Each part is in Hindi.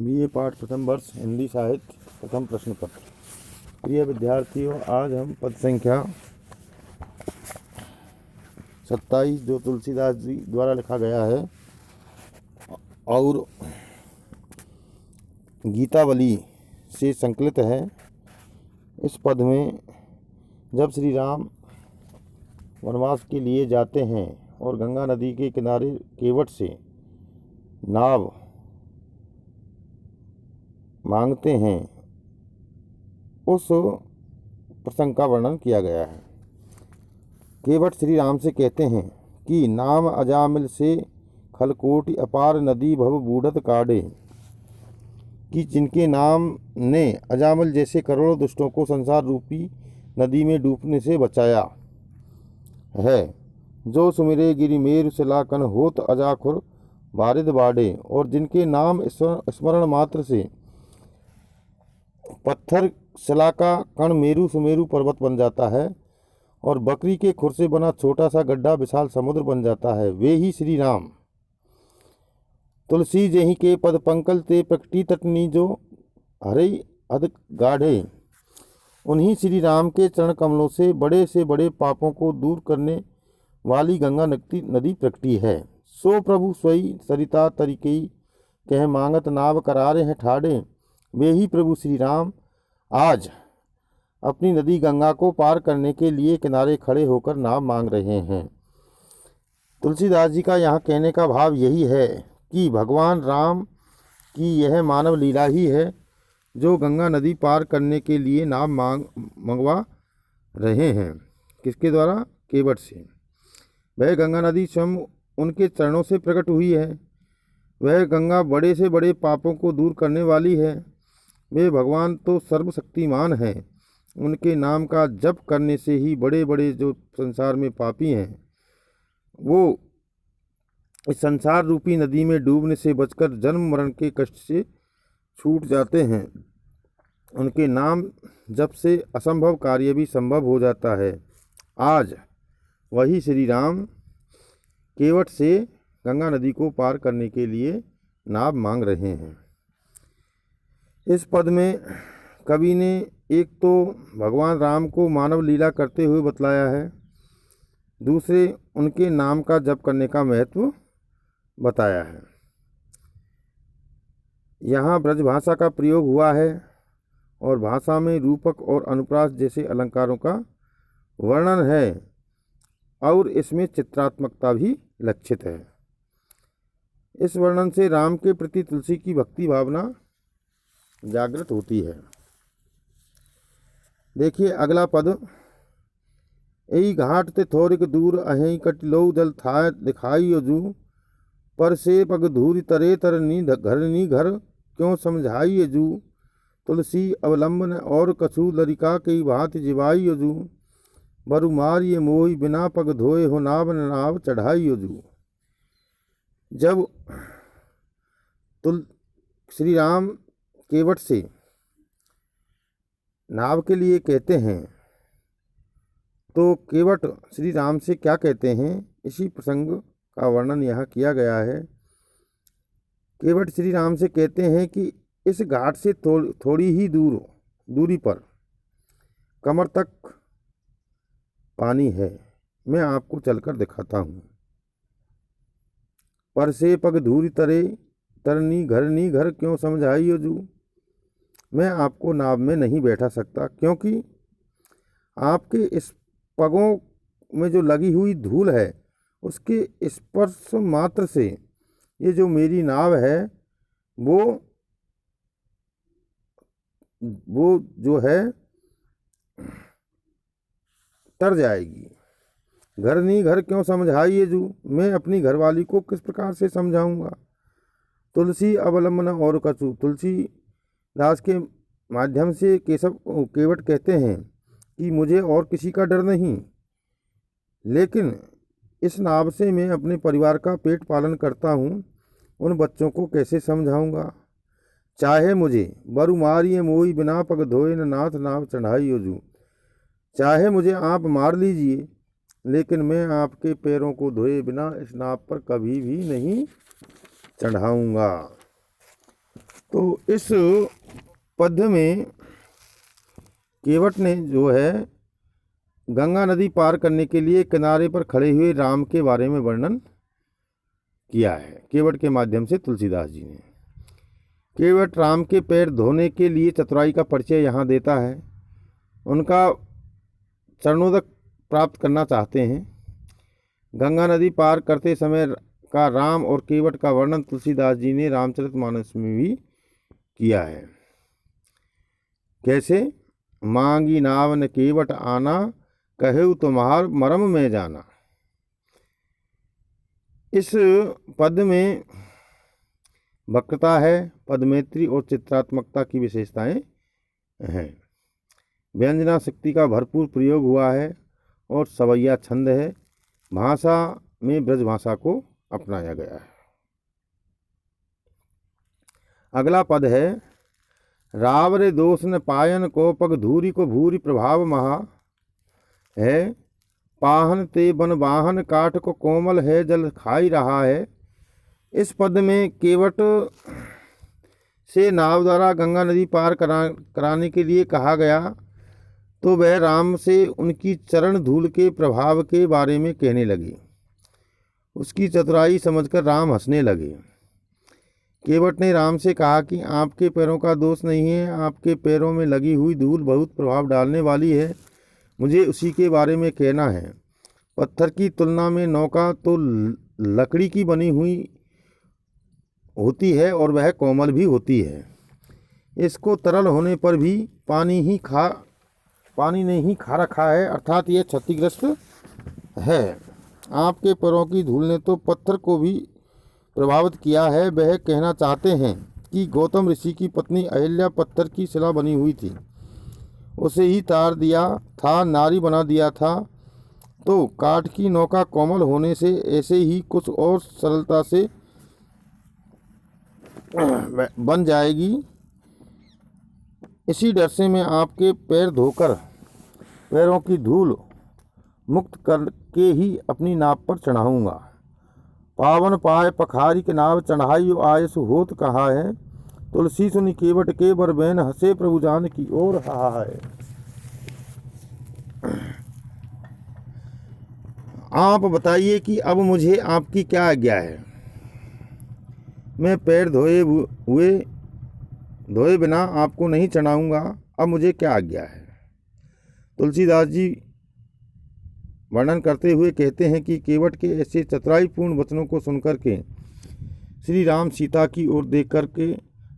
बीए पाठ प्रथम वर्ष हिंदी साहित्य प्रथम प्रश्न पत्र। प्रिय विद्यार्थियों, आज हम पद संख्या 27 जो तुलसीदास जी द्वारा लिखा गया है और गीतावली से संकलित है। इस पद में जब श्री राम वनवास के लिए जाते हैं और गंगा नदी के किनारे केवट से नाव मांगते हैं, उस प्रसंग का वर्णन किया गया है। केवट श्री राम से कहते हैं कि नाम अजामिल से खलकोटि अपार नदी भव बूढ़त काढ़े, कि जिनके नाम ने अजामिल जैसे करोड़ों दुष्टों को संसार रूपी नदी में डूबने से बचाया है। जो सुमिरे गिरिमेरु शिलाकन होत अजाखुर बारिद बाड़े, और जिनके नाम स्मरण मात्र से पत्थर शिला का कण मेरु सुमेरु पर्वत बन जाता है और बकरी के खुर से बना छोटा सा गड्ढा विशाल समुद्र बन जाता है, वे ही श्री राम। तुलसी जही के पद पंकल ते प्रकटी तटनी जो हरे अध गाढ़े, उन्हीं श्री राम के चरण कमलों से बड़े पापों को दूर करने वाली गंगा नदी प्रकटी है। सो प्रभु सोई सरिता तरीके कह मांगत नाव करारे हैं ठाड़े, वे ही प्रभु श्री राम आज अपनी नदी गंगा को पार करने के लिए किनारे खड़े होकर नाव मांग रहे हैं। तुलसीदास जी का यहाँ कहने का भाव यही है कि भगवान राम की यह मानव लीला ही है जो गंगा नदी पार करने के लिए नाव मंगवा रहे हैं। किसके द्वारा? केवट से। वह गंगा नदी स्वयं उनके चरणों से प्रकट हुई है। वह गंगा बड़े से बड़े पापों को दूर करने वाली है। वे भगवान तो सर्वशक्तिमान हैं। उनके नाम का जप करने से ही बड़े जो संसार में पापी हैं वो इस संसार रूपी नदी में डूबने से बचकर जन्म मरण के कष्ट से छूट जाते हैं। उनके नाम जप से असंभव कार्य भी संभव हो जाता है। आज वही श्री राम केवट से गंगा नदी को पार करने के लिए नाव मांग रहे हैं। इस पद में कवि ने एक तो भगवान राम को मानव लीला करते हुए बतलाया है, दूसरे उनके नाम का जप करने का महत्व बताया है। यहाँ ब्रज भाषा का प्रयोग हुआ है और भाषा में रूपक और अनुप्रास जैसे अलंकारों का वर्णन है और इसमें चित्रात्मकता भी लक्षित है। इस वर्णन से राम के प्रति तुलसी की भक्ति भावना जागृत होती है। देखिए अगला पद। यही घाट ते थोरिक दूर अहीं कटिलो जल था दिखाई जू, पर से पग धूरी तरे तरनी घर क्यों समझाई जू, तुलसी अवलंबन और कछु लरिका की भांति जिवाई जू, बरु मारिये मोही बिना पग धोए हो नाव चढ़ाई जू। जब श्री राम केवट से नाव के लिए कहते हैं तो केवट श्री राम से क्या कहते हैं, इसी प्रसंग का वर्णन यहाँ किया गया है। केवट श्री राम से कहते हैं कि इस घाट से थोड़ी ही दूरी पर कमर तक पानी है, मैं आपको चलकर दिखाता हूँ। पर से पग धूरी तरनी घर क्यों समझाई जू, मैं आपको नाव में नहीं बैठा सकता क्योंकि आपके इस पगों में जो लगी हुई धूल है उसके स्पर्श मात्र से ये जो मेरी नाव है वो जो है तर जाएगी। घर क्यों समझाइए जू, मैं अपनी घरवाली को किस प्रकार से समझाऊंगा। तुलसी अवलंबन और कछु, तुलसी दास के माध्यम से केवट कहते हैं कि मुझे और किसी का डर नहीं, लेकिन इस नाव से मैं अपने परिवार का पेट पालन करता हूँ, उन बच्चों को कैसे समझाऊंगा। चाहे मुझे बरु मारिये मोई बिना पग धोए न नाथ नाव चढ़ाई जू, चाहे मुझे आप मार लीजिए लेकिन मैं आपके पैरों को धोए बिना इस नाव पर कभी भी नहीं चढ़ाऊंगा। तो इस पद्य में केवट ने जो है गंगा नदी पार करने के लिए किनारे पर खड़े हुए राम के बारे में वर्णन किया है। केवट के माध्यम से तुलसीदास जी ने केवट राम के पैर धोने के लिए चतुराई का परिचय यहाँ देता है। उनका चरणोदक प्राप्त करना चाहते हैं। गंगा नदी पार करते समय का राम और केवट का वर्णन तुलसीदास जी ने रामचरितमानस में भी किया है। कैसे? मांगी नाव न केवट आना, कहु तुम्हार मरम में जाना। इस पद में वक्रता है, पदमेत्री और चित्रात्मकता की विशेषताएं हैं। व्यंजना शक्ति का भरपूर प्रयोग हुआ है और सवैया छंद है। भाषा में ब्रज भाषा को अपनाया गया है। अगला पद है रावरे दोष न पायन को पग धूरी को भूरी प्रभाव महा है। पाहन ते बन वाहन काठ को कोमल है जल खाई रहा है। इस पद में केवट से नाव द्वारा गंगा नदी पार कराने के लिए कहा गया तो वह राम से उनकी चरण धूल के प्रभाव के बारे में कहने लगे। उसकी चतुराई समझकर राम हंसने लगे। केवट ने राम से कहा कि आपके पैरों का दोष नहीं है, आपके पैरों में लगी हुई धूल बहुत प्रभाव डालने वाली है, मुझे उसी के बारे में कहना है। पत्थर की तुलना में नौका तो लकड़ी की बनी हुई होती है और वह कोमल भी होती है। इसको तरल होने पर भी पानी ने ही खा रखा है, अर्थात ये क्षतिग्रस्त है। आपके पैरों की धूल ने तो पत्थर को भी प्रभावित किया है। वह कहना चाहते हैं कि गौतम ऋषि की पत्नी अहिल्या पत्थर की शिला बनी हुई थी, उसे ही तार दिया था, नारी बना दिया था। तो काठ की नौका कोमल होने से ऐसे ही कुछ और सरलता से बन जाएगी। इसी डर से मैं आपके पैर धोकर पैरों की धूल मुक्त करके ही अपनी नाव पर चढ़ाऊँगा। पावन पाए पखारी के नाव चढ़ाई आयस होत कहा है। तुलसी सुनी केवट के बर बैन हंसे प्रभु जान की ओर हा है। आप बताइए कि अब मुझे आपकी क्या आज्ञा है। मैं पैर धोए बिना आपको नहीं चढ़ाऊंगा। अब मुझे क्या आज्ञा है। तुलसीदास जी वर्णन करते हुए कहते हैं कि केवट के ऐसे चतुराईपूर्ण वचनों को सुनकर के श्री राम सीता की ओर देख करके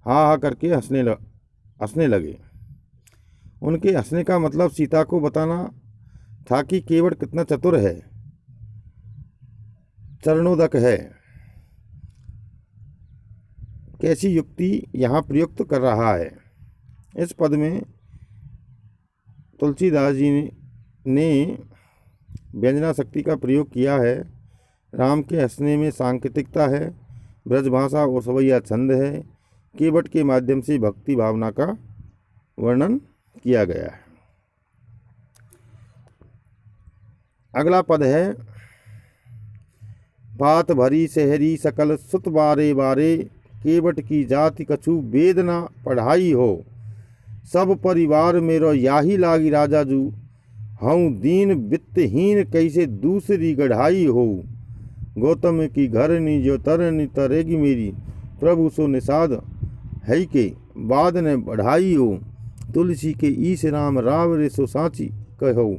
हा करके हंसने लगे। उनके हंसने का मतलब सीता को बताना था कि केवट कितना चतुर है, चरणोदक है, कैसी युक्ति यहाँ प्रयुक्त कर रहा है। इस पद में तुलसीदास जी ने व्यंजना शक्ति का प्रयोग किया है। राम के हंसने में सांकेतिकता है, ब्रजभाषा और सवैया छंद है। केवट के माध्यम से भक्ति भावना का वर्णन किया गया है। अगला पद है बात भरी शहरी सकल सुत बारे बारे। केवट की जाति कछु वेद न पढ़ाई हो। सब परिवार मेरो याही लागी राजा जू। हूँ दीन वित्तहीन कैसे दूसरी गढ़ाई हो। गौतम की घरनी जो तरनी तरेगी मेरी। प्रभु सो निषाद है के बाद ने बढ़ाई हो। तुलसी के ईश राम रावरे सो साची कहो।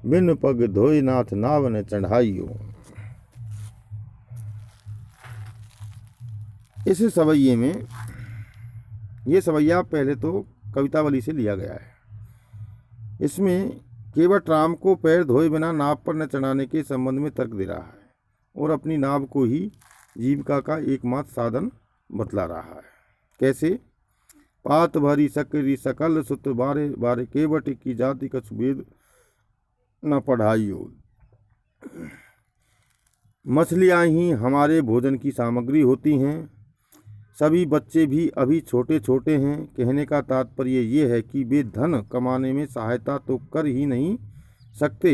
बिन पग धोए नाथ नाव ने चढ़ाई हो। इस सवैये में ये सवैया पहले तो कवितावली से लिया गया है। इसमें केवट राम को पैर धोए बिना नाव पर न चढ़ाने के संबंध में तर्क दे रहा है और अपनी नाव को ही जीविका का एकमात्र साधन बतला रहा है। कैसे? पात भरी सकरी सकल सुत बारे बारे। केवट की जाति कछु वेद न पढ़ाई हो। मछलियाँ ही हमारे भोजन की सामग्री होती हैं। सभी बच्चे भी अभी छोटे छोटे हैं। कहने का तात्पर्य ये है कि वे धन कमाने में सहायता तो कर ही नहीं सकते।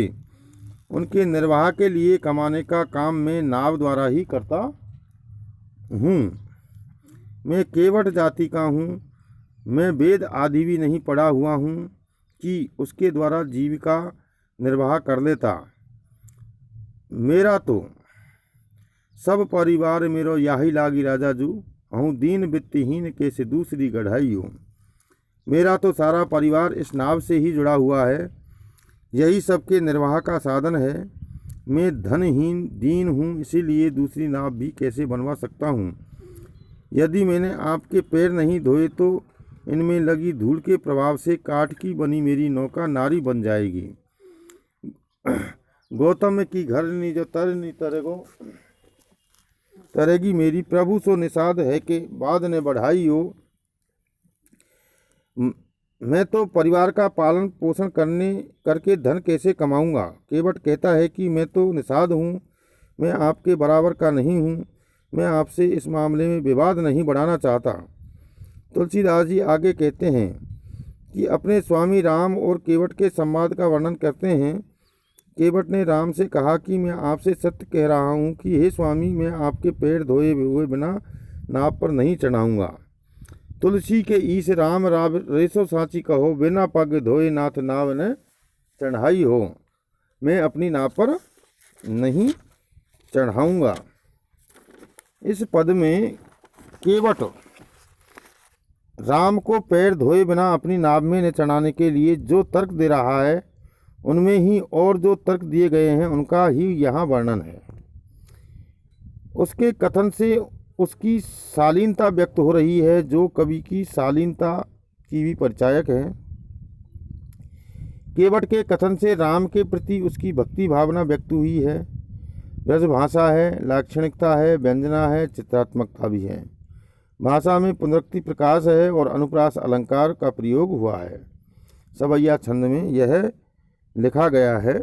उनके निर्वाह के लिए कमाने का काम मैं नाव द्वारा ही करता हूँ। मैं केवट जाति का हूँ, मैं वेद आदि भी नहीं पढ़ा हुआ हूँ कि उसके द्वारा जीविका निर्वाह कर लेता। मेरा तो सब परिवार मेरो याही लागी राजा जू, हूँ दीन वित्तहीन कैसे दूसरी गढ़ाई हूँ। मेरा तो सारा परिवार इस नाव से ही जुड़ा हुआ है, यही सबके निर्वाह का साधन है। मैं धनहीन दीन हूँ, इसीलिए दूसरी नाव भी कैसे बनवा सकता हूँ। यदि मैंने आपके पैर नहीं धोए तो इनमें लगी धूल के प्रभाव से काठ की बनी मेरी नौका नारी बन जाएगी। गौतम की घर नी जो तर नी तरेगो तरेगी मेरी, प्रभु सो निषाद है कि बाद ने बढ़ाई हो। मैं तो परिवार का पालन पोषण करके धन कैसे कमाऊंगा। केवट कहता है कि मैं तो निषाद हूँ, मैं आपके बराबर का नहीं हूँ, मैं आपसे इस मामले में विवाद नहीं बढ़ाना चाहता। तुलसीदास जी आगे कहते हैं कि अपने स्वामी राम और केवट के संवाद का वर्णन करते हैं। केवट ने राम से कहा कि मैं आपसे सत्य कह रहा हूँ कि हे स्वामी, मैं आपके पैर धोए हुए बिना नाव पर नहीं चढ़ाऊँगा। तुलसी के ईस राम राव रेसो साची कहो, बिना पग धोए नाथ नाव न चढ़ाई हो। मैं अपनी नाव पर नहीं चढ़ाऊँगा। इस पद में केवट राम को पैर धोए बिना अपनी नाव में न चढ़ाने के लिए जो तर्क दे रहा है, उनमें ही और जो तर्क दिए गए हैं उनका ही यहाँ वर्णन है। उसके कथन से उसकी शालीनता व्यक्त हो रही है, जो कवि की शालीनता की भी परिचायक है। केवट के कथन से राम के प्रति उसकी भक्ति भावना व्यक्त हुई है। ब्रज भाषा है, लाक्षणिकता है, व्यंजना है, चित्रात्मकता भी है। भाषा में पुनरुक्ति प्रकाश है और अनुप्रास अलंकार का प्रयोग हुआ है। सवैया छंद में यह लिखा गया है।